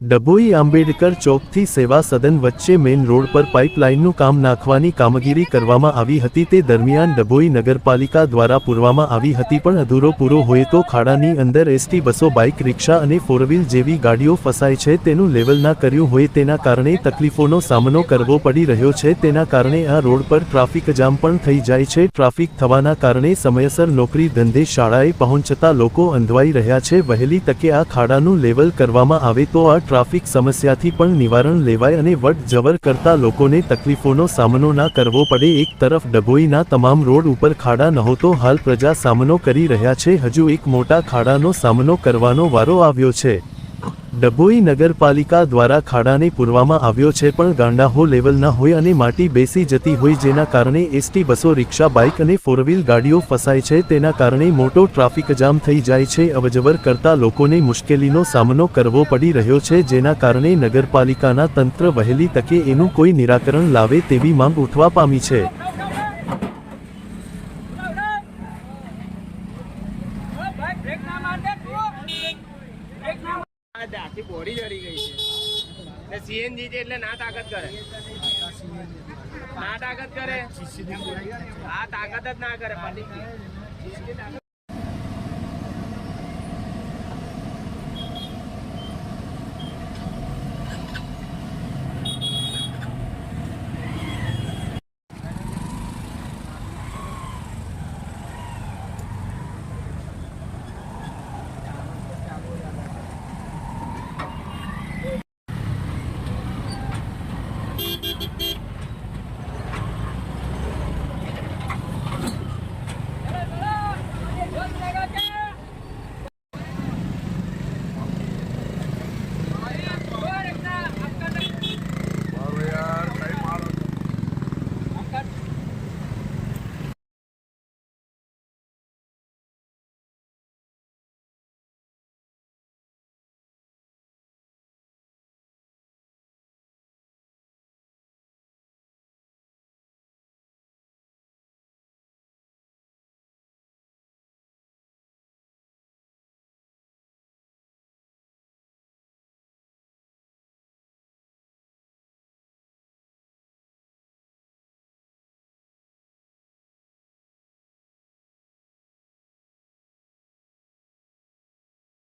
ડભોઈ આંબેડકર ચોકથી સેવા સદન વચ્ચે મેઇન રોડ પર પાઇપલાઇનનું કામ નાખવાની કામગીરી કરવામાં આવી હતી। તે દરમિયાન ડભોઈ નગરપાલિકા દ્વારા પૂરવામાં આવી હતી, પણ અધૂરો પૂરો હોય તો ખાડાની અંદર એસટી બસો, બાઇક, રિક્ષા અને ફોરવ્હીલ જેવી ગાડીઓ ફસાય છે। તેનું લેવલ ના કર્યું હોય તેના કારણે તકલીફોનો સામનો કરવો પડી રહ્યો છે। તેના કારણે આ રોડ પર ટ્રાફિક જામ પણ થઈ જાય છે। ટ્રાફિક થવાના કારણે સમયસર નોકરી ધંધે શાળાએ પહોંચતા લોકો અંધવાઈ રહ્યા છે। વહેલી તકે આ ખાડાનું લેવલ કરવામાં આવે તો આ ટ્રાફિક સમસ્યાથી પણ નિવારણ લેવાય અને વટ જવર કરતા લોકોને તકલીફોનો સામનો ના કરવો પડે। એક તરફ ડભોઈના તમામ રોડ ઉપર ખાડા નહોતો, હાલ પ્રજા સામનો કરી રહ્યા છે। હજુ એક મોટા ખાડાનો સામનો કરવાનો વારો આવ્યો છે। ડભોઈ નગરપાલિકા દ્વારા ખાડાને પૂરવામાં આવ્યો છે, પણ ગાંડાહો લેવલ ના હોય અને માટી બેસી જતી હોય, જેના કારણે એસટી બસો, રિક્ષા, બાઇક અને ફોરવ્હીલ ગાડીઓ ફસાય છે। તેના કારણે મોટો ટ્રાફિક જામ થઈ જાય છે। અવરજવર કરતા લોકોને મુશ્કેલીનો સામનો કરવો પડી રહ્યો છે, જેના કારણે નગરપાલિકાના તંત્ર વહેલી તકે એનું કોઈ નિરાકરણ લાવે તેવી માંગ ઉઠવા પામી છે। આખી બોડી જડી ગઈ છે। સીએનજી છે એટલે ના તાકાત કરે, આ તાકાત જ ના કરે।